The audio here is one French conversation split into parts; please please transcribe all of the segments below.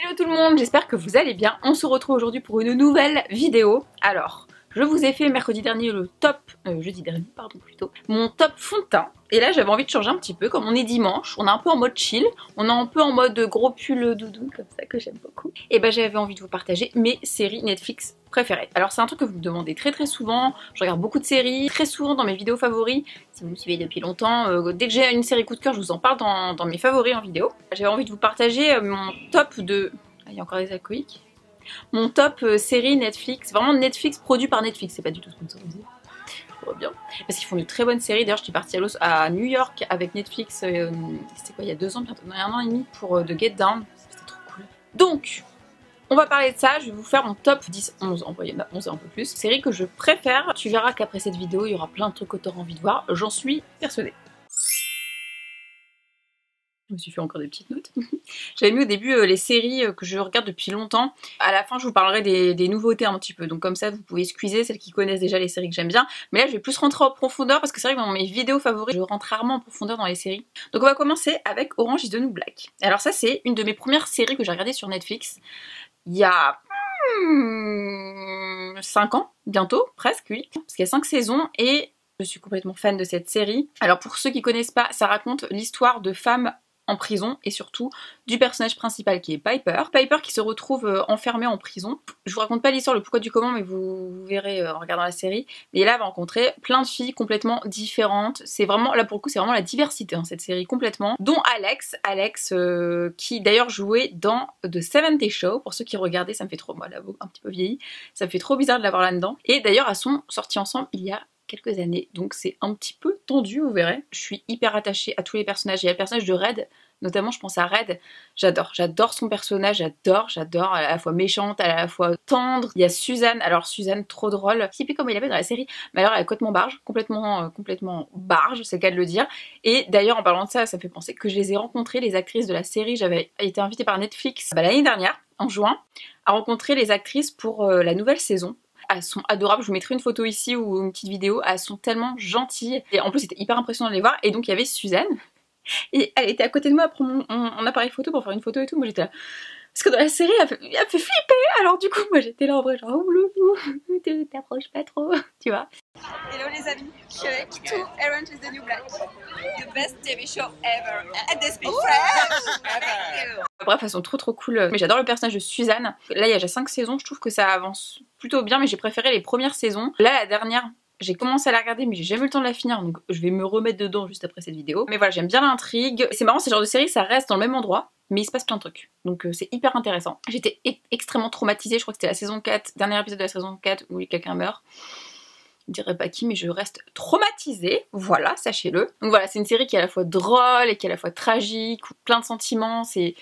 Hello tout le monde, j'espère que vous allez bien. On se retrouve aujourd'hui pour une nouvelle vidéo. Alors, je vous ai fait mercredi dernier le top, jeudi dernier pardon plutôt, mon top fond de teint. Et là j'avais envie de changer un petit peu, comme on est dimanche, on est un peu en mode chill, on est un peu en mode gros pull doudou comme ça que j'aime beaucoup. Et ben j'avais envie de vous partager mes séries Netflix préférées. Alors c'est un truc que vous me demandez très souvent, je regarde beaucoup de séries, très souvent dans mes vidéos favoris. Si vous me suivez depuis longtemps, dès que j'ai une série coup de cœur je vous en parle dans mes favoris en vidéo. J'avais envie de vous partager mon top de... Ah, il y a encore des alcooliques. Mon top série Netflix, vraiment Netflix produit par Netflix, c'est pas du tout sponsorisé. Trop bien. Parce qu'ils font de très bonnes séries. D'ailleurs, j'étais partie à New York avec Netflix, c'était quoi, il y a 2 ans, bientôt, un an et demi pour The Get Down. C'était trop cool. Donc, on va parler de ça. Je vais vous faire mon top 10, 11, il y en a 11 et un peu plus. Séries que je préfère. Tu verras qu'après cette vidéo, il y aura plein de trucs que tu auras envie de voir. J'en suis persuadée. Je me suis fait encore des petites notes. J'avais mis au début les séries que je regarde depuis longtemps. À la fin, je vous parlerai des nouveautés un petit peu. Donc comme ça, vous pouvez squeezer celles qui connaissent déjà les séries que j'aime bien. Mais là, je vais plus rentrer en profondeur parce que c'est vrai que dans mes vidéos favoris, je rentre rarement en profondeur dans les séries. Donc on va commencer avec Orange is the New Black. Alors ça, c'est une de mes premières séries que j'ai regardées sur Netflix. Il y a 5 ans, bientôt, presque, oui. Parce qu'il y a 5 saisons et je suis complètement fan de cette série. Alors pour ceux qui connaissent pas, ça raconte l'histoire de femmes en prison et surtout du personnage principal qui est Piper. Piper qui se retrouve enfermée en prison. Je vous raconte pas l'histoire, le pourquoi du comment, mais vous verrez en regardant la série. Mais là, elle va rencontrer plein de filles complètement différentes. C'est vraiment, là pour le coup, c'est vraiment la diversité dans cette série complètement. Dont Alex qui d'ailleurs jouait dans The 70 Show. Pour ceux qui regardaient, ça me fait trop, moi là, un petit peu vieilli. Ça me fait trop bizarre de l'avoir là-dedans. Et d'ailleurs, elles sont sorties ensemble il y a quelques années, donc c'est un petit peu tendu, vous verrez. Je suis hyper attachée à tous les personnages. Il y a le personnage de Red, notamment je pense à Red, j'adore son personnage, j'adore, à la fois méchante, à la fois tendre. Il y a Suzanne, alors Suzanne trop drôle, je sais plus comment il l'appelle dans la série, mais alors elle est complètement barge, complètement barge, c'est le cas de le dire. Et d'ailleurs en parlant de ça, ça me fait penser que je les ai rencontrées, les actrices de la série. J'avais été invitée par Netflix l'année dernière, en juin, à rencontrer les actrices pour la nouvelle saison. Elles sont adorables, je vous mettrai une photo ici ou une petite vidéo, elles sont tellement gentilles. Et en plus c'était hyper impressionnant de les voir. Et donc il y avait Suzanne, et elle était à côté de moi à prendre mon appareil photo pour faire une photo et tout. Moi j'étais là, parce que dans la série elle me fait flipper. Alors du coup moi j'étais là en vrai genre, oh loulou, t'approches pas trop, tu vois. Hello les amis, je suis avec tout Orange is the New Black, the best TV show ever, and they speak French. Bref, elles sont trop cool. Mais j'adore le personnage de Suzanne. Là, il y a déjà 5 saisons, je trouve que ça avance plutôt bien, mais j'ai préféré les premières saisons. Là, la dernière, j'ai commencé à la regarder, mais j'ai jamais eu le temps de la finir, donc je vais me remettre dedans juste après cette vidéo. Mais voilà, j'aime bien l'intrigue. C'est marrant, c'est le genre de série, ça reste dans le même endroit, mais il se passe plein de trucs. Donc c'est hyper intéressant. J'étais extrêmement traumatisée, je crois que c'était la saison 4, dernier épisode de la saison 4 où quelqu'un meurt. Je dirais pas qui, mais je reste traumatisée, voilà, sachez-le. Donc voilà, c'est une série qui est à la fois drôle et qui est à la fois tragique, plein de sentiments, c'est...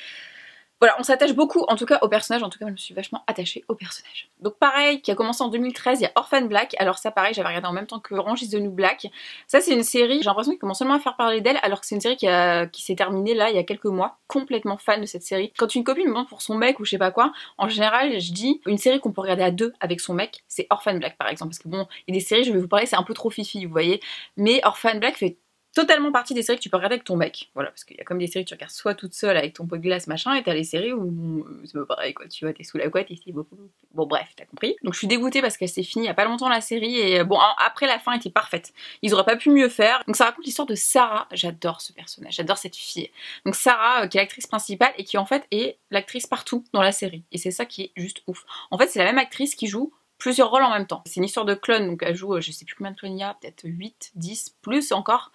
Voilà, on s'attache beaucoup, en tout cas au personnage, en tout cas je me suis vachement attachée au personnage. Donc pareil, qui a commencé en 2013, il y a Orphan Black, alors ça pareil, j'avais regardé en même temps que Orange is the New Black. Ça c'est une série, j'ai l'impression qu'ils commencent seulement à faire parler d'elle, alors que c'est une série qui s'est terminée là il y a quelques mois, complètement fan de cette série. Quand une copine me demande pour son mec ou je sais pas quoi, en général je dis une série qu'on peut regarder à 2 avec son mec, c'est Orphan Black par exemple, parce que bon, il y a des séries, je vais vous parler, c'est un peu trop fifi, vous voyez, mais Orphan Black fait totalement partie des séries que tu peux regarder avec ton mec. Voilà, parce qu'il y a comme des séries que tu regardes soit toute seule avec ton pot de glace machin, et t'as les séries où c'est pas pareil quoi, tu vois, t'es sous la couette et c'est beaucoup. Bon bref, t'as compris. Donc je suis dégoûtée parce qu'elle s'est finie il y a pas longtemps la série, et bon, après la fin était parfaite. Ils auraient pas pu mieux faire. Donc ça raconte l'histoire de Sarah, j'adore ce personnage, j'adore cette fille. Donc Sarah, qui est l'actrice principale et qui en fait est l'actrice partout dans la série. Et c'est ça qui est juste ouf. En fait, c'est la même actrice qui joue plusieurs rôles en même temps. C'est une histoire de clone, donc elle joue, je sais plus combien de clones il y a, peut-être 8, 10, plus encore.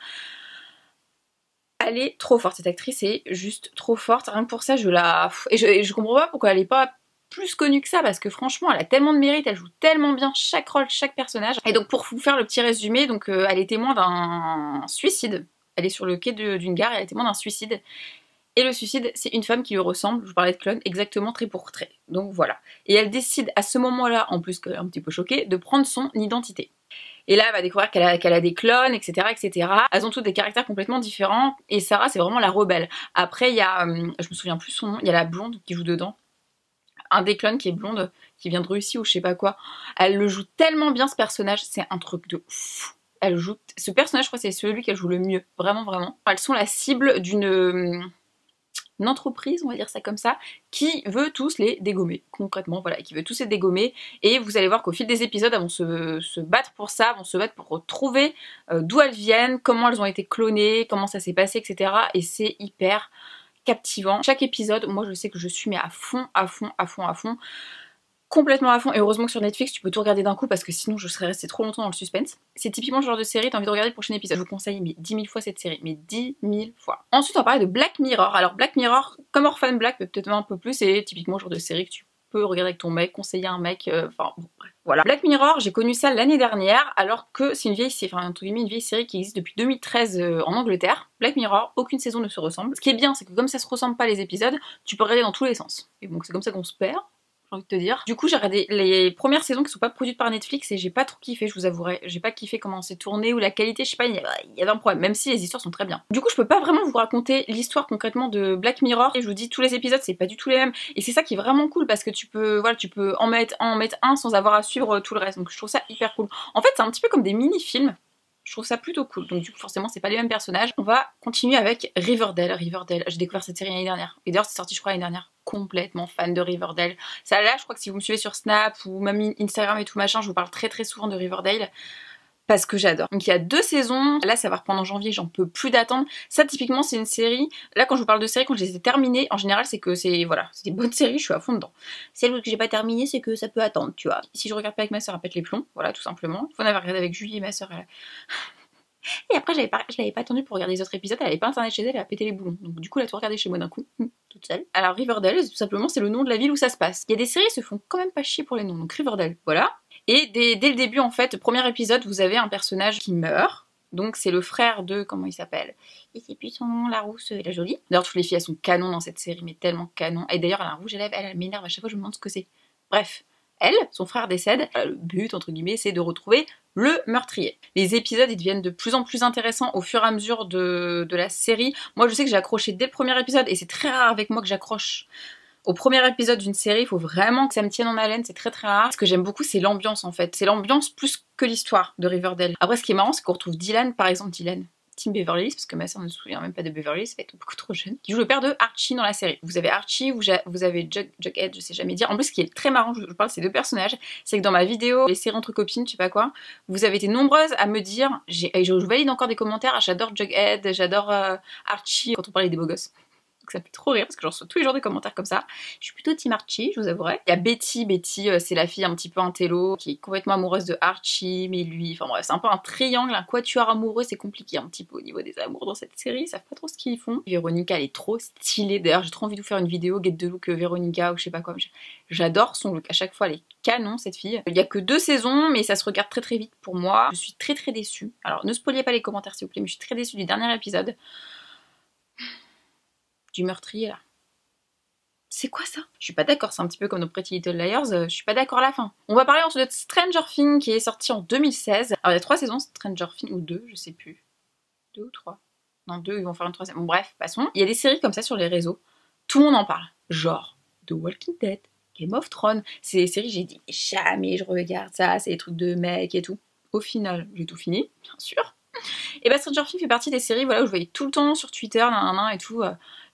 Elle est trop forte, cette actrice est juste trop forte, rien que pour ça je la... Et je comprends pas pourquoi elle est pas plus connue que ça, parce que franchement elle a tellement de mérite, elle joue tellement bien chaque rôle, chaque personnage. Et donc pour vous faire le petit résumé, donc elle est témoin d'un suicide. Elle est sur le quai d'une gare et elle est témoin d'un suicide. Et le suicide, c'est une femme qui lui ressemble, je vous parlais de clone, exactement trait pour trait. Donc voilà. Et elle décide à ce moment-là, en plus qu'un petit peu choquée, de prendre son identité. Et là, elle va découvrir qu'elle a des clones, etc., etc. Elles ont toutes des caractères complètement différents. Et Sarah, c'est vraiment la rebelle. Après, il y a, je me souviens plus son nom, il y a la blonde qui joue dedans. Un des clones qui est blonde, qui vient de Russie ou je sais pas quoi. Elle le joue tellement bien, ce personnage, c'est un truc de fou. Elle joue... Ce personnage, je crois que c'est celui qu'elle joue le mieux. Vraiment. Elles sont la cible d'une une entreprise, on va dire ça comme ça, qui veut tous les dégommer, concrètement, voilà, qui veut tous les dégommer, et vous allez voir qu'au fil des épisodes, elles vont se battre pour ça, vont se battre pour retrouver d'où elles viennent, comment elles ont été clonées, comment ça s'est passé, etc. Et c'est hyper captivant. Chaque épisode, moi je sais que je suis mais à fond, complètement à fond, et heureusement que sur Netflix tu peux tout regarder d'un coup parce que sinon je serais restée trop longtemps dans le suspense. C'est typiquement le genre de série, t'as envie de regarder le prochain épisode. Je vous conseille mais 10 000 fois cette série, mais 10 000 fois. Ensuite on va parler de Black Mirror. Alors Black Mirror, comme Orphan Black, mais peut-être un peu plus, c'est typiquement le genre de série que tu peux regarder avec ton mec, conseiller un mec, enfin bon, bref, voilà. Black Mirror, j'ai connu ça l'année dernière, alors que c'est une vieille série, enfin entre guillemets une vieille série qui existe depuis 2013 en Angleterre. Black Mirror, aucune saison ne se ressemble. Ce qui est bien, c'est que comme ça se ressemble pas les épisodes, tu peux regarder dans tous les sens. Et donc c'est comme ça qu'on se perd. J'ai envie de te dire. Du coup, j'ai regardé les premières saisons qui sont pas produites par Netflix et j'ai pas trop kiffé, je vous avouerai. J'ai pas kiffé comment c'est tourné ou la qualité, je sais pas, il y avait un problème, même si les histoires sont très bien. Du coup, je peux pas vraiment vous raconter l'histoire concrètement de Black Mirror. Et je vous dis, tous les épisodes, c'est pas du tout les mêmes. Et c'est ça qui est vraiment cool parce que tu peux, voilà, tu peux en mettre un sans avoir à suivre tout le reste. Donc je trouve ça hyper cool. En fait, c'est un petit peu comme des mini-films. Je trouve ça plutôt cool. Donc du coup, forcément, c'est pas les mêmes personnages. On va continuer avec Riverdale. Riverdale, j'ai découvert cette série l'année dernière. Et d'ailleurs, c'est sorti, je crois, l'année dernière. Complètement fan de Riverdale. Ça là, je crois que si vous me suivez sur Snap ou même Instagram et tout machin, je vous parle très très souvent de Riverdale. Parce que j'adore. Donc il y a 2 saisons, là ça va reprendre en janvier, j'en peux plus d'attendre. Ça typiquement c'est une série, là quand je vous parle de séries, quand je les ai terminées, en général c'est que c'est, voilà, c'est des bonnes séries, je suis à fond dedans. Celle que j'ai pas terminée, c'est que ça peut attendre, tu vois. Si je regarde pas avec ma soeur, elle pète les plombs, voilà tout simplement. Il faut en avoir regardé avec Julie et ma soeur, elle... Et après je l'avais pas attendue pour regarder les autres épisodes, elle avait pas internet chez elle, elle a pété les boulons. Donc du coup elle a tout regardé chez moi d'un coup, toute seule. Alors Riverdale, tout simplement c'est le nom de la ville où ça se passe. Il y a des séries qui se font quand même pas chier pour les noms, donc Riverdale, voilà. Et dès le début, en fait, premier épisode, vous avez un personnage qui meurt. Donc c'est le frère de, comment il s'appelle? Je sais plus son nom, la rousse et la jolie. D'ailleurs, toutes les filles, elles sont canon dans cette série, mais tellement canon. Et d'ailleurs, elle a un rouge à lèvres, elle m'énerve à chaque fois, je me demande ce que c'est. Bref, elle, son frère décède. Le but, entre guillemets, c'est de retrouver le meurtrier. Les épisodes, ils deviennent de plus en plus intéressants au fur et à mesure de la série. Moi, je sais que j'ai accroché dès le premier épisode, et c'est très rare avec moi que j'accroche au premier épisode d'une série. Il faut vraiment que ça me tienne en haleine, c'est très très rare. Ce que j'aime beaucoup, c'est l'ambiance en fait. C'est l'ambiance plus que l'histoire de Riverdale. Après, ce qui est marrant, c'est qu'on retrouve Dylan, par exemple, Dylan, Team Beverly Hills, parce que ma soeur ne se souvient même pas de Beverly Hills, ça va être beaucoup trop jeune, qui joue le père de Archie dans la série. Vous avez Archie, vous avez Jughead, je sais jamais dire. En plus, ce qui est très marrant, je parle de ces deux personnages, c'est que dans ma vidéo, les séries entre copines, je sais pas quoi, vous avez été nombreuses à me dire, je valide encore des commentaires, j'adore Jughead, j'adore Archie, quand on parlait des beaux gosses. Donc ça me fait trop rire parce que j'en reçois tous les jours des commentaires comme ça. Je suis plutôt team Archie, je vous avouerai. Il y a Betty, c'est la fille un petit peu intello qui est complètement amoureuse de Archie, mais lui, enfin bref, c'est un peu un triangle, un quatuor amoureux, c'est compliqué un petit peu au niveau des amours dans cette série, ils savent pas trop ce qu'ils font. Véronica, elle est trop stylée, d'ailleurs j'ai trop envie de vous faire une vidéo Get the Look Véronica ou je sais pas quoi, j'adore son look, à chaque fois elle est canon cette fille. Il y a que 2 saisons, mais ça se regarde très très vite pour moi. Je suis très très déçue. Alors ne spoilez pas les commentaires s'il vous plaît, mais je suis très déçue du dernier épisode. Du meurtrier là. C'est quoi ça? Je suis pas d'accord, c'est un petit peu comme nos Pretty Little Liars, je suis pas d'accord à la fin. On va parler ensuite de Stranger Things qui est sorti en 2016. Alors il y a 3 saisons Stranger Things, ou 2, je sais plus. 2 ou 3? Non, 2, ils vont faire une 3e. Bon bref, passons. Il y a des séries comme ça sur les réseaux, tout le monde en parle. Genre The Walking Dead, Game of Thrones. C'est des séries, j'ai dit jamais je regarde ça, c'est des trucs de mecs et tout. Au final, j'ai tout fini, bien sûr. Et bah Stranger Things fait partie des séries voilà, où je voyais tout le temps sur Twitter, et tout.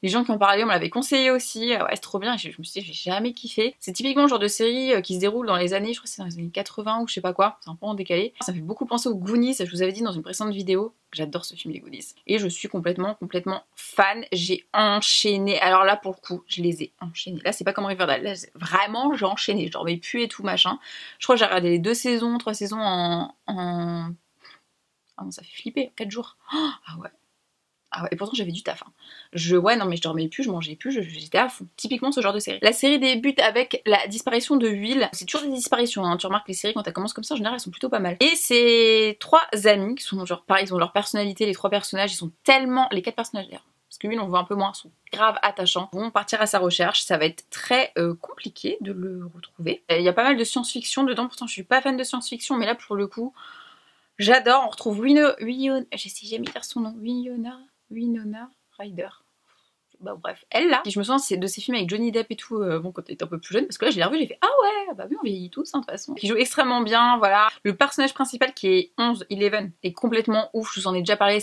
Les gens qui en parlaient, on me l'avait conseillé aussi. Ouais, c'est trop bien. Je me suis dit, j'ai jamais kiffé. C'est typiquement le genre de série qui se déroule dans les années, je crois que c'est dans les années 80 ou je sais pas quoi. C'est un peu en décalé. Ça me fait beaucoup penser aux Goonies. Je vous avais dit dans une précédente vidéo. J'adore ce film, les Goonies. Et je suis complètement fan. J'ai enchaîné. Alors là, pour le coup, je les ai enchaînés. Là, c'est pas comme Riverdale. Là, vraiment, j'ai enchaîné. Je dormais plus et tout, machin. Je crois que j'ai regardé les 2 saisons, 3 saisons en... Ah non, ça fait flipper. 4 jours. Oh, ah ouais. Ah ouais, et pourtant j'avais du taf. Ouais, non mais je dormais plus, je mangeais plus, j'étais à fond. Typiquement ce genre de série. La série débute avec la disparition de Will. C'est toujours des disparitions, hein. Tu remarques les séries quand elles commencent comme ça, en général elles sont plutôt pas mal. Et c'est 3 amis qui sont genre pareil, ils ont leur personnalité, les 3 personnages, ils sont tellement... Les 4 personnages d'ailleurs. Parce que Will on le voit un peu moins, sont grave attachants. Ils vont partir à sa recherche, ça va être très compliqué de le retrouver. Il y a pas mal de science-fiction dedans, pourtant je suis pas fan de science-fiction, mais là pour le coup, j'adore. On retrouve je sais jamais dire son nom, Winona Ryder. Bah bref, elle là, si je me souviens c'est de ces films avec Johnny Depp et tout, bon quand elle était un peu plus jeune, parce que là je l'ai revu, j'ai fait ah ouais, bah oui on vieillit tous hein, de toute façon. Qui joue extrêmement bien, voilà. Le personnage principal qui est 11 est complètement ouf, je vous en ai déjà parlé,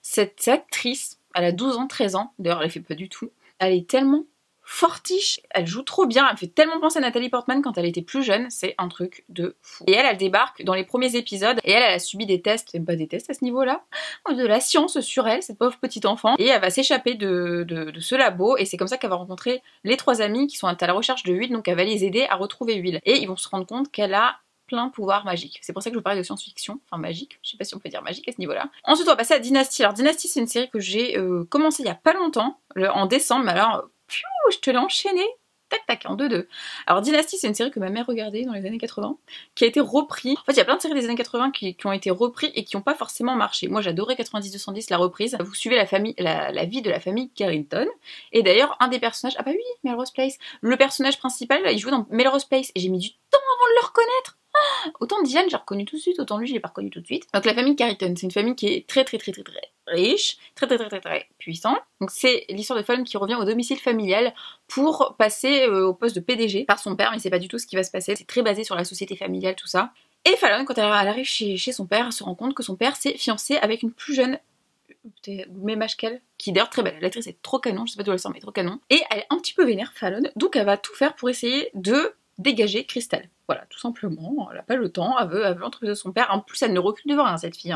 cette actrice, elle a 12 ans, 13 ans, d'ailleurs elle les fait pas du tout. Elle est tellement fortiche, elle joue trop bien, elle me fait tellement penser à Nathalie Portman quand elle était plus jeune, c'est un truc de fou. Et elle débarque dans les premiers épisodes, et elle a subi des tests, même pas des tests à ce niveau-là, de la science sur elle, cette pauvre petite enfant, et elle va s'échapper de ce labo, et c'est comme ça qu'elle va rencontrer les 3 amis qui sont à la recherche de Will, donc elle va les aider à retrouver Will. Et ils vont se rendre compte qu'elle a plein de pouvoirs magiques. C'est pour ça que je vous parlais de science-fiction, enfin magique, je sais pas si on peut dire magique à ce niveau-là. Ensuite on va passer à Dynasty. Alors Dynasty c'est une série que j'ai commencé il y a pas longtemps, en décembre, mais alors je te l'ai enchaîné, tac tac, en 2-2. Alors Dynasty c'est une série que ma mère regardait dans les années 80, qui a été reprise. En fait il y a plein de séries des années 80 qui ont été reprises et qui n'ont pas forcément marché. Moi j'adorais 90-210, la reprise. Vous suivez la vie de la famille Carrington. Et d'ailleurs un des personnages, ah bah oui, Melrose Place, le personnage principal il jouait dans Melrose Place et j'ai mis du temps avant de le reconnaître. Autant Diane j'ai reconnu tout de suite, autant lui je l'ai pas reconnu tout de suite. Donc la famille Carrington, c'est une famille qui est très riche, très puissant. Donc c'est l'histoire de Fallon qui revient au domicile familial pour passer au poste de PDG par son père, mais c'est pas du tout ce qui va se passer. C'est très basé sur la société familiale, tout ça. Et Fallon, quand elle arrive chez son père, elle se rend compte que son père s'est fiancé avec une plus jeune, même âge qu'elle, qui est d'ailleurs très belle. L'actrice est trop canon, je sais pas d'où elle sort, mais trop canon. Et elle est un petit peu vénère, Fallon, donc elle va tout faire pour essayer de dégager Crystal. Voilà, tout simplement, elle a pas le temps, elle veut l'entreprise de son père. En plus, elle ne recule devant rien, cette fille.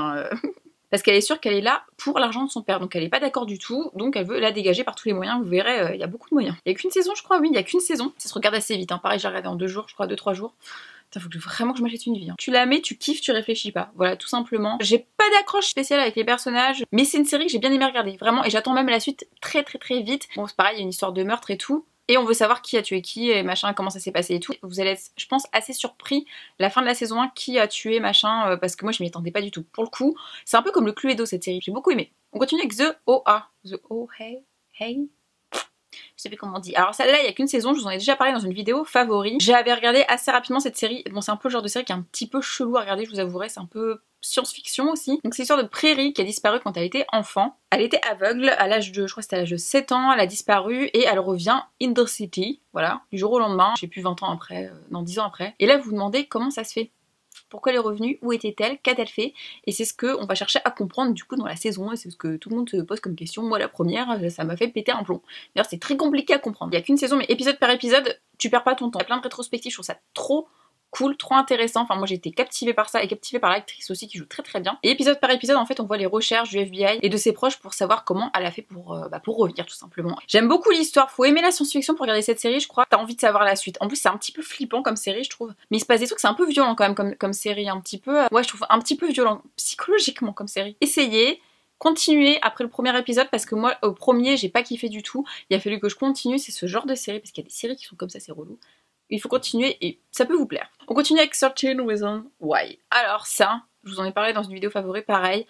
Parce qu'elle est sûre qu'elle est là pour l'argent de son père, donc elle est pas d'accord du tout, donc elle veut la dégager par tous les moyens. Vous verrez, il y a beaucoup de moyens. Il y a qu'une saison, je crois, oui, il y a qu'une saison. Ça se regarde assez vite, pareil, j'ai regardé en 2 jours, je crois, 2-3 jours. Putain, faut vraiment que je m'achète une vie. Tu la mets, tu kiffes, tu réfléchis pas. Voilà, tout simplement. J'ai pas d'accroche spéciale avec les personnages, mais c'est une série que j'ai bien aimé regarder, vraiment, et j'attends même la suite très vite. Bon, c'est pareil, il y a une histoire de meurtre et tout. Et on veut savoir qui a tué qui et machin, comment ça s'est passé et tout. Vous allez être, je pense, assez surpris la fin de la saison 1 qui a tué machin, parce que moi je m'y attendais pas du tout. Pour le coup, c'est un peu comme le Cluedo cette série, j'ai beaucoup aimé. On continue avec The OA. The O, hey. Je sais plus comment on dit. Alors celle-là, il y a qu'une saison, je vous en ai déjà parlé dans une vidéo favori. J'avais regardé assez rapidement cette série. Bon, c'est un peu le genre de série qui est un petit peu chelou à regarder, je vous avouerai, c'est un peu science-fiction aussi. Donc c'est l'histoire de Prairie qui a disparu quand elle était enfant. Elle était aveugle à l'âge de, je crois que c'était à l'âge de 7 ans, elle a disparu et elle revient in the city, voilà, du jour au lendemain, je sais plus 20 ans après, non 10 ans après. Et là vous vous demandez comment ça se fait. Pourquoi elle est revenue? Où était-elle? Qu'a-t-elle fait? Et c'est ce qu'on va chercher à comprendre du coup dans la saison, et c'est ce que tout le monde se pose comme question. Moi la première, ça m'a fait péter un plomb. D'ailleurs c'est très compliqué à comprendre. Il y a qu'une saison, mais épisode par épisode, tu perds pas ton temps. Il y a plein de rétrospectives, je trouve ça trop cool, trop intéressant. Enfin moi j'ai été captivée par ça et captivée par l'actrice aussi qui joue très bien. Et épisode par épisode en fait on voit les recherches du FBI et de ses proches pour savoir comment elle a fait pour revenir tout simplement. J'aime beaucoup l'histoire, faut aimer la science-fiction pour regarder cette série, je crois. T'as envie de savoir la suite. En plus c'est un petit peu flippant comme série je trouve. Mais il se passe des trucs, c'est un peu violent quand même comme série, un petit peu. Ouais je trouve un petit peu violent psychologiquement comme série. Essayez. Continuez après le premier épisode parce que moi au premier j'ai pas kiffé du tout. Il a fallu que je continue, c'est ce genre de série parce qu'il y a des séries qui sont comme ça, c'est relou. Il faut continuer et ça peut vous plaire. On continue avec 13 Reasons Why. Alors ça, je vous en ai parlé dans une vidéo favorite, pareil.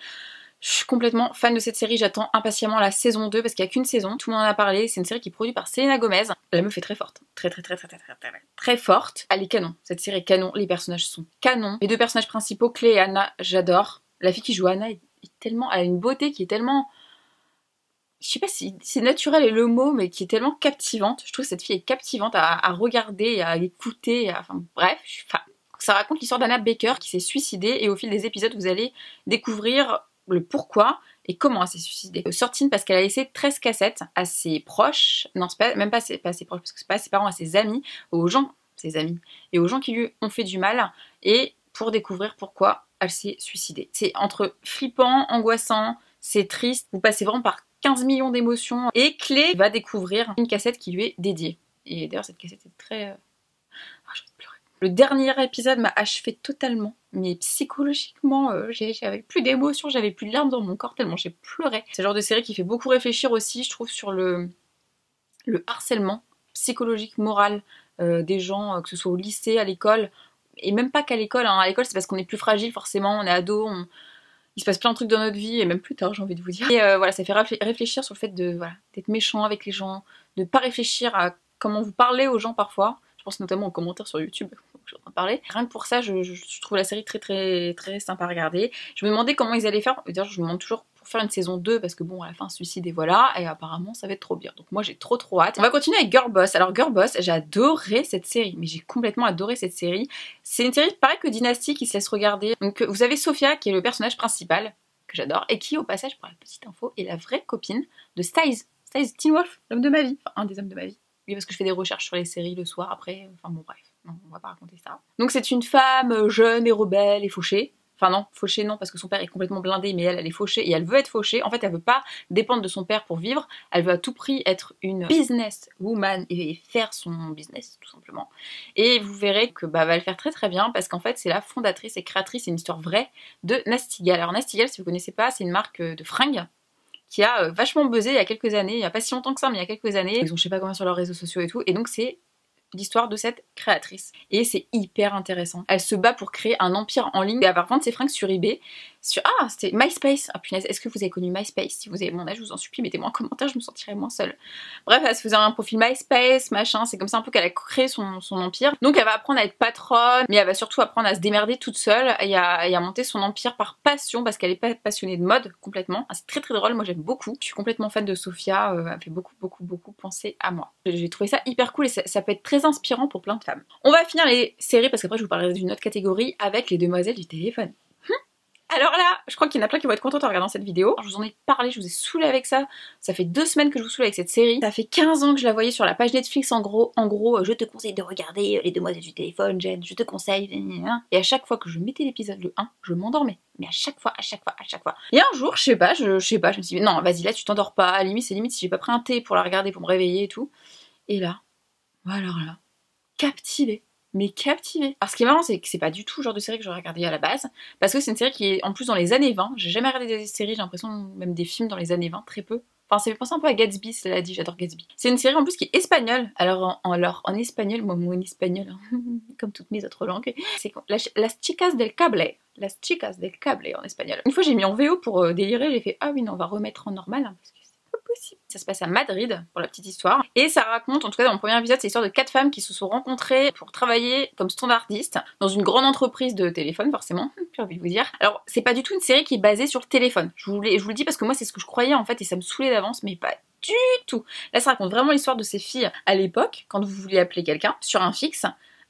Je suis complètement fan de cette série, j'attends impatiemment la saison 2 parce qu'il n'y a qu'une saison, tout le monde en a parlé, c'est une série qui est produite par Selena Gomez. La meuf est très forte, très forte. Elle est canon, cette série est canon, les personnages sont canons. Les 2 personnages principaux, Clay et Anna, j'adore. La fille qui joue Anna est tellement, elle a une beauté qui est tellement... Je sais pas si c'est naturel est le mot, mais qui est tellement captivante. Je trouve que cette fille est captivante à regarder, à écouter, enfin bref, je suis fan. Ça raconte l'histoire d'Anna Baker qui s'est suicidée et au fil des épisodes vous allez découvrir le pourquoi et comment elle s'est suicidée. Sortine parce qu'elle a laissé 13 cassettes à ses proches, non c'est pas, même pas à ses proches parce que c'est pas à ses parents, à ses amis, aux gens, ses amis, et aux gens qui lui ont fait du mal et pour découvrir pourquoi elle s'est suicidée. C'est entre flippant, angoissant, c'est triste, vous passez vraiment par 15 millions d'émotions et Clé va découvrir une cassette qui lui est dédiée. Et d'ailleurs cette cassette est très... j'ai envie de pleurer. Le dernier épisode m'a achevé totalement, mais psychologiquement j'avais plus d'émotions, j'avais plus de larmes dans mon corps tellement j'ai pleuré. C'est le genre de série qui fait beaucoup réfléchir aussi, je trouve, sur le harcèlement psychologique, moral des gens, que ce soit au lycée, à l'école, et même pas qu'à l'école, hein. À l'école c'est parce qu'on est plus fragile forcément, on est ado, il se passe plein de trucs dans notre vie, et même plus tard, j'ai envie de vous dire. Et voilà, ça fait réfléchir sur le fait de d'être méchant avec les gens, de pas réfléchir à comment vous parlez aux gens parfois. Je pense notamment aux commentaires sur YouTube, je suis en train de parler. Rien que pour ça, je trouve la série très sympa à regarder. Je me demandais comment ils allaient faire. D'ailleurs, je me demande toujours pour faire une saison 2, parce que bon, à la fin, suicide et voilà, et apparemment, ça va être trop bien. Donc moi, j'ai trop hâte. On va continuer avec Girl Boss. Alors Girl Boss, j'ai adoré cette série, mais j'ai complètement adoré cette série. C'est une série pareil que Dynasty qui se laisse regarder. Donc vous avez Sophia qui est le personnage principal, que j'adore, et qui, au passage, pour la petite info, est la vraie copine de Styles. Ça, c'est Teen Wolf, l'homme de ma vie. Enfin, un des hommes de ma vie. Oui, parce que je fais des recherches sur les séries le soir après. Enfin bon, bref. Non, on va pas raconter ça. Donc c'est une femme jeune et rebelle et fauchée. Enfin non, fauchée non, parce que son père est complètement blindé, mais elle est fauchée et elle veut être fauchée. En fait, elle veut pas dépendre de son père pour vivre. Elle veut à tout prix être une business woman et faire son business, tout simplement. Et vous verrez que va le faire très très bien, parce qu'en fait, c'est la fondatrice et créatrice, c'est une histoire vraie, de Nasty Gal. Alors Nasty Gal, si vous connaissez pas, c'est une marque de fringues qui a vachement buzzé il y a quelques années, il y a pas si longtemps que ça, mais il y a quelques années. Ils ont je sais pas combien sur leurs réseaux sociaux et tout, et donc c'est l'histoire de cette créatrice. Et c'est hyper intéressant. Elle se bat pour créer un empire en ligne et elle va vendre ses fringues sur eBay. Ah, c'était MySpace. Ah punaise, est-ce que vous avez connu MySpace? Si vous avez mon âge, je vous en supplie, mettez-moi en commentaire, je me sentirais moins seule. Bref, elle se faisait un profil MySpace, machin, c'est comme ça un peu qu'elle a créé son empire. Donc elle va apprendre à être patronne, mais elle va surtout apprendre à se démerder toute seule et à monter son empire par passion, parce qu'elle est pas passionnée de mode complètement. Ah, c'est très très drôle, moi j'aime beaucoup. Je suis complètement fan de Sophia, elle me fait beaucoup penser à moi. J'ai trouvé ça hyper cool et ça peut être très inspirant pour plein de femmes. On va finir les séries, parce qu'après je vous parlerai d'une autre catégorie, avec les demoiselles du téléphone. Alors là, je crois qu'il y en a plein qui vont être contentes en regardant cette vidéo. Je vous en ai parlé, je vous ai saoulé avec ça. Ça fait 2 semaines que je vous saoule avec cette série. Ça fait 15 ans que je la voyais sur la page Netflix en gros, je te conseille de regarder les demoiselles du téléphone, Jen, je te conseille. Et à chaque fois que je mettais l'épisode le 1, je m'endormais. Mais à chaque fois. Et un jour, je sais pas, je me suis dit, non, vas-y, là tu t'endors pas. À la limite, c'est limite si j'ai pas pris un thé pour la regarder, pour me réveiller et tout. Et là, alors là, captivée. Mais captivée. Alors ce qui est marrant, c'est que c'est pas du tout le genre de série que j'aurais regardé à la base, parce que c'est une série qui est en plus dans les années 20. J'ai jamais regardé des séries, j'ai l'impression, même des films dans les années 20, très peu. Enfin, ça fait penser un peu à Gatsby, cela dit, j'adore Gatsby. C'est une série en plus qui est espagnole. Alors en espagnol, moi mon espagnol, hein, comme toutes mes autres langues, c'est Las chicas del cable. Las chicas del cable en espagnol. Une fois j'ai mis en VO pour délirer, j'ai fait ah oui non, on va remettre en normal, hein, parce que possible. Ça se passe à Madrid, pour la petite histoire, et ça raconte, en tout cas dans le premier épisode, c'est l'histoire de 4 femmes qui se sont rencontrées pour travailler comme standardistes dans une grande entreprise de téléphone, forcément, j'ai envie de vous dire. Alors, c'est pas du tout une série qui est basée sur le téléphone, je vous le dis parce que moi c'est ce que je croyais en fait, et ça me saoulait d'avance, mais pas du tout. Là, ça raconte vraiment l'histoire de ces filles à l'époque, quand vous vouliez appeler quelqu'un sur un fixe,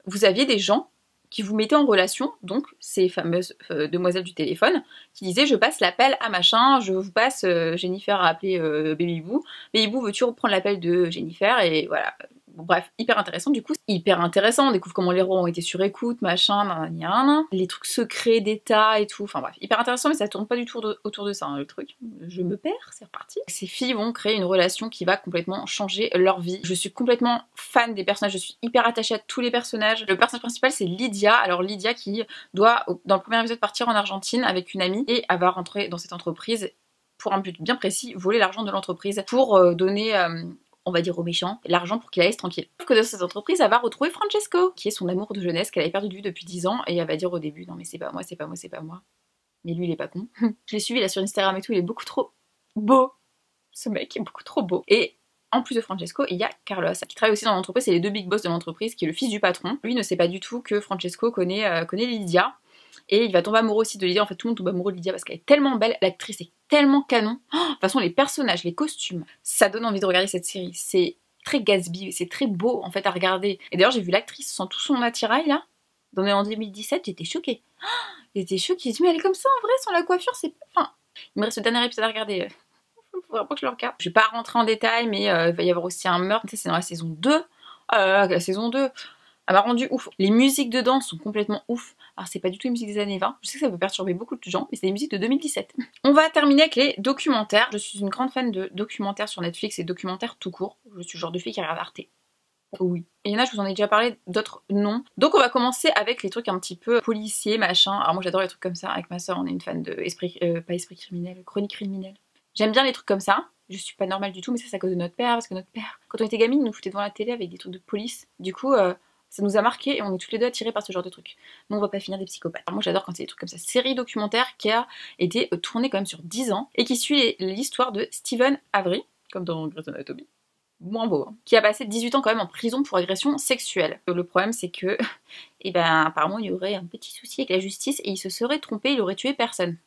vous aviez des gens qui vous mettaient en relation, donc ces fameuses demoiselles du téléphone, qui disaient je passe l'appel à machin, je vous passe Jennifer à appeler Baby Boo, Baby Boo veux-tu reprendre l'appel de Jennifer, et voilà. Bon, bref, hyper intéressant du coup, hyper intéressant, on découvre comment les rois ont été sur écoute, machin, nan, les trucs secrets d'état et tout, enfin bref, hyper intéressant, mais ça tourne pas du tout autour de ça, hein, le truc. Je me perds, c'est reparti. Ces filles vont créer une relation qui va complètement changer leur vie. Je suis complètement fan des personnages, je suis hyper attachée à tous les personnages. Le personnage principal c'est Lydia, alors Lydia qui doit, dans le premier épisode, partir en Argentine avec une amie, et elle va rentrer dans cette entreprise pour un but bien précis, voler l'argent de l'entreprise pour donner on va dire aux méchants, l'argent pour qu'il aille tranquille. Sauf que dans cette entreprise, elle va retrouver Francesco, qui est son amour de jeunesse qu'elle avait perdu de vue depuis 10 ans, et elle va dire au début, non mais c'est pas moi. Mais lui il est pas con. Je l'ai suivi là sur Instagram et tout, il est beaucoup trop beau. Ce mec est beaucoup trop beau. Et en plus de Francesco, il y a Carlos, qui travaille aussi dans l'entreprise, c'est les 2 big boss de l'entreprise, qui est le fils du patron. Lui ne sait pas du tout que Francesco connaît Lydia, et il va tomber amoureux aussi de Lydia. En fait, tout le monde tombe amoureux de Lydia parce qu'elle est tellement belle, l'actrice est tellement canon. Oh, de toute façon, les personnages, les costumes, ça donne envie de regarder cette série. C'est très Gatsby, c'est très beau en fait à regarder. Et d'ailleurs, j'ai vu l'actrice sans tout son attirail là, en 2017, j'étais choquée. Oh, j'étais choquée, j'ai dit mais elle est comme ça en vrai, sans la coiffure, c'est... Enfin, il me reste le dernier épisode à regarder. Faudra pas que je le regarde. Je vais pas rentrer en détail, mais il va y avoir aussi un meurtre, c'est dans la saison 2. La saison 2... Elle m'a rendu ouf. Les musiques dedans sont complètement ouf. Alors c'est pas du tout une musique des années 20. Je sais que ça peut perturber beaucoup de gens, mais c'est des musiques de 2017. On va terminer avec les documentaires. Je suis une grande fan de documentaires sur Netflix et documentaires tout court. Je suis le genre de fille qui regarde Arte. Oui. Et il y en a, je vous en ai déjà parlé, d'autres non. Donc on va commencer avec les trucs un petit peu policiers, machin. Alors moi j'adore les trucs comme ça. Avec ma soeur, on est une fan de pas esprit criminel, chronique criminelle. J'aime bien les trucs comme ça. Je suis pas normale du tout, mais ça c'est à cause de notre père, parce que notre père, quand on était gamine, il nous foutait devant la télé avec des trucs de police. Du coup, ça nous a marqué et on est toutes les deux attirées par ce genre de trucs. Donc on va pas finir des psychopathes. Alors moi j'adore quand c'est des trucs comme ça. Série documentaire qui a été tournée quand même sur 10 ans et qui suit l'histoire de Stephen Avery, comme dans Grey's Anatomy. Moins beau, hein, qui a passé 18 ans quand même en prison pour agression sexuelle. Le problème c'est que, apparemment il y aurait un petit souci avec la justice et il se serait trompé, il aurait tué personne.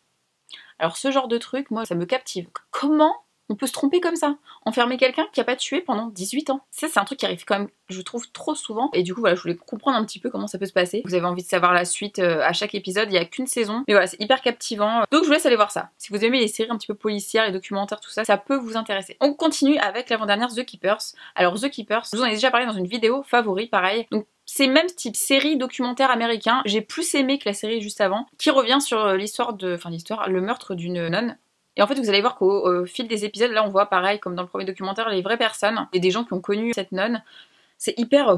Alors ce genre de truc, moi ça me captive. Comment On peut se tromper comme ça, enfermer quelqu'un qui a pas tué pendant 18 ans. Ça, c'est un truc qui arrive quand même, je trouve, trop souvent. Et du coup, voilà, je voulais comprendre un petit peu comment ça peut se passer. Vous avez envie de savoir la suite à chaque épisode, il y a qu'une saison. Mais voilà, c'est hyper captivant. Donc je vous laisse aller voir ça. Si vous aimez les séries un petit peu policières, les documentaires, tout ça, ça peut vous intéresser. On continue avec l'avant-dernière The Keepers. Alors The Keepers, je vous en ai déjà parlé dans une vidéo favori, pareil. Donc c'est même type série documentaire américain. J'ai plus aimé que la série juste avant, qui revient sur le meurtre d'une nonne. Et en fait, vous allez voir qu'au fil des épisodes, là, on voit pareil, comme dans le premier documentaire, les vraies personnes et des gens qui ont connu cette nonne. C'est hyper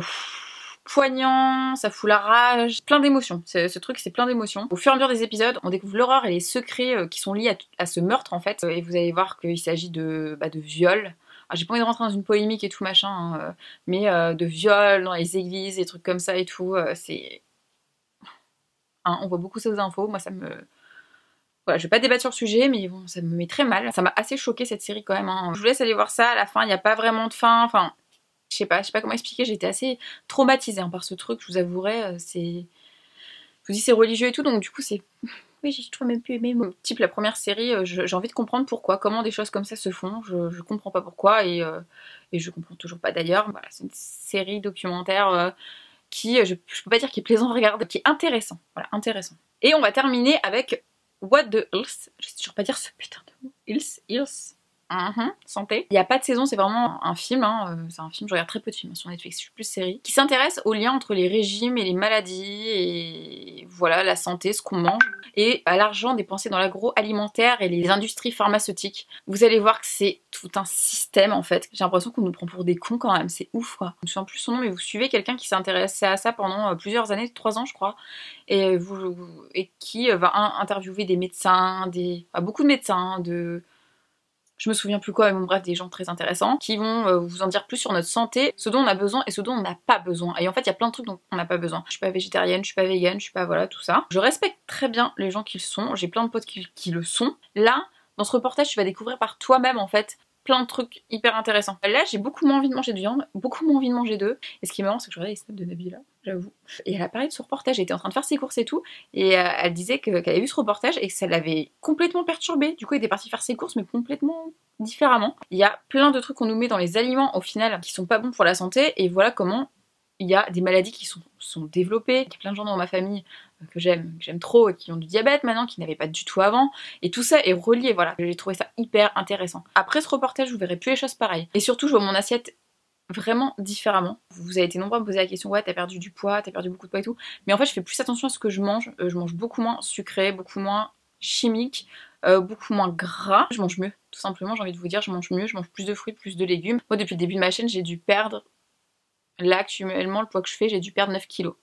poignant, ça fout la rage, plein d'émotions. Ce truc, c'est plein d'émotions. Au fur et à mesure des épisodes, on découvre l'horreur et les secrets qui sont liés à ce meurtre, en fait. Et vous allez voir qu'il s'agit de viol. J'ai pas envie de rentrer dans une polémique et tout machin, mais de viol dans les églises, des trucs comme ça et tout, c'est... on voit beaucoup ça aux infos, moi ça me... Voilà, je vais pas débattre sur le sujet, mais bon, ça me met très mal. Ça m'a assez choqué cette série quand même. Je vous laisse aller voir ça, à la fin, il n'y a pas vraiment de fin, enfin... Je sais pas comment expliquer, j'étais assez traumatisée par ce truc, je vous avouerai, c'est... Je vous dis c'est religieux et tout, donc du coup c'est... Oui, j'ai toujours même plus aimé. Type la première série, j'ai envie de comprendre pourquoi, comment des choses comme ça se font, je comprends pas pourquoi, et je comprends toujours pas d'ailleurs. Voilà, c'est une série documentaire qui, je peux pas dire qu'il est plaisant à regarder, qui est intéressant, voilà, intéressant. Et on va terminer avec What the Hills, je sais toujours pas dire ce putain de mot, Hills. Santé. Il n'y a pas de saison, c'est vraiment un film, c'est un film, je regarde très peu de films sur Netflix, je suis plus série, qui s'intéresse aux liens entre les régimes et les maladies, et voilà, la santé, ce qu'on mange, et à l'argent dépensé dans l'agroalimentaire et les industries pharmaceutiques. Vous allez voir que c'est tout un système en fait. J'ai l'impression qu'on nous prend pour des cons quand même, c'est ouf quoi. Je me souviens plus son nom, mais vous suivez quelqu'un qui s'est intéressé à ça pendant plusieurs années, 3 ans je crois, et qui va interviewer des médecins, beaucoup de médecins, je me souviens plus quoi, mais bon bref, des gens très intéressants qui vont vous en dire plus sur notre santé, ce dont on a besoin et ce dont on n'a pas besoin. Et en fait, il y a plein de trucs dont on n'a pas besoin. Je suis pas végétarienne, je suis pas végane, je suis pas voilà, tout ça. Je respecte très bien les gens qui le sont, j'ai plein de potes qui le sont. Là, dans ce reportage, tu vas découvrir par toi-même en fait plein de trucs hyper intéressants. Là, j'ai beaucoup moins envie de manger de viande, beaucoup moins envie de manger d'œufs. Et ce qui est marrant, c'est que je regardais les snaps de Nabila, j'avoue. Et elle a parlé de ce reportage, elle était en train de faire ses courses et tout, et elle disait qu'elle avait vu ce reportage et que ça l'avait complètement perturbée. Du coup, elle était partie faire ses courses, mais complètement différemment. Il y a plein de trucs qu'on nous met dans les aliments, au final, qui sont pas bons pour la santé, et voilà comment il y a des maladies qui sont développées. Il y a plein de gens dans ma famille que j'aime trop et qui ont du diabète maintenant, qui n'avaient pas du tout avant, et tout ça est relié, voilà. J'ai trouvé ça hyper intéressant. Après ce reportage, vous verrez plus les choses pareilles. Et surtout, je vois mon assiette vraiment différemment. Vous avez été nombreux à me poser la question, ouais, t'as perdu du poids, t'as perdu beaucoup de poids et tout, mais en fait, je fais plus attention à ce que je mange beaucoup moins sucré, beaucoup moins chimique, beaucoup moins gras. Je mange mieux, tout simplement, j'ai envie de vous dire, je mange mieux, je mange plus de fruits, plus de légumes. Moi, depuis le début de ma chaîne, j'ai dû perdre, là, actuellement, le poids que je fais, j'ai dû perdre 9 kilos.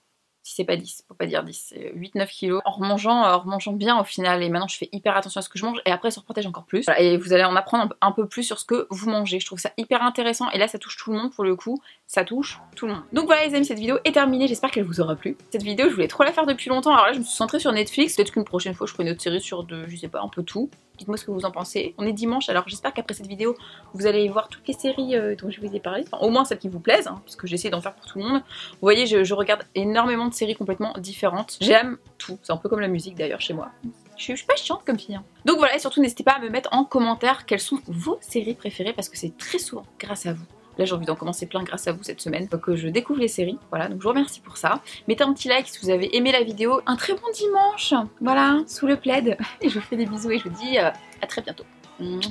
Si c'est pas 10, faut pas dire 10, c'est 8-9 kilos. En remangeant bien au final, et maintenant je fais hyper attention à ce que je mange, et après ça reportage encore plus. Voilà, et vous allez en apprendre un peu plus sur ce que vous mangez. Je trouve ça hyper intéressant, et là ça touche tout le monde pour le coup, ça touche tout le monde. Donc voilà les amis, cette vidéo est terminée, j'espère qu'elle vous aura plu. Cette vidéo, je voulais trop la faire depuis longtemps, alors là je me suis centrée sur Netflix, peut-être qu'une prochaine fois je ferai une autre série sur je sais pas, un peu tout. Dites-moi ce que vous en pensez. On est dimanche, alors j'espère qu'après cette vidéo, vous allez voir toutes les séries dont je vous ai parlé. Enfin, au moins celles qui vous plaisent, parce que j'essaie d'en faire pour tout le monde. Vous voyez, je regarde énormément de séries complètement différentes. J'aime tout. C'est un peu comme la musique d'ailleurs chez moi. Je suis pas chiante comme fille. Donc voilà, et surtout n'hésitez pas à me mettre en commentaire quelles sont vos séries préférées, parce que c'est très souvent grâce à vous. Là j'ai envie d'en commencer plein grâce à vous cette semaine, que je découvre les séries, voilà, donc je vous remercie pour ça. Mettez un petit like si vous avez aimé la vidéo, un très bon dimanche, voilà, sous le plaid, et je vous fais des bisous et je vous dis à très bientôt. Mmh.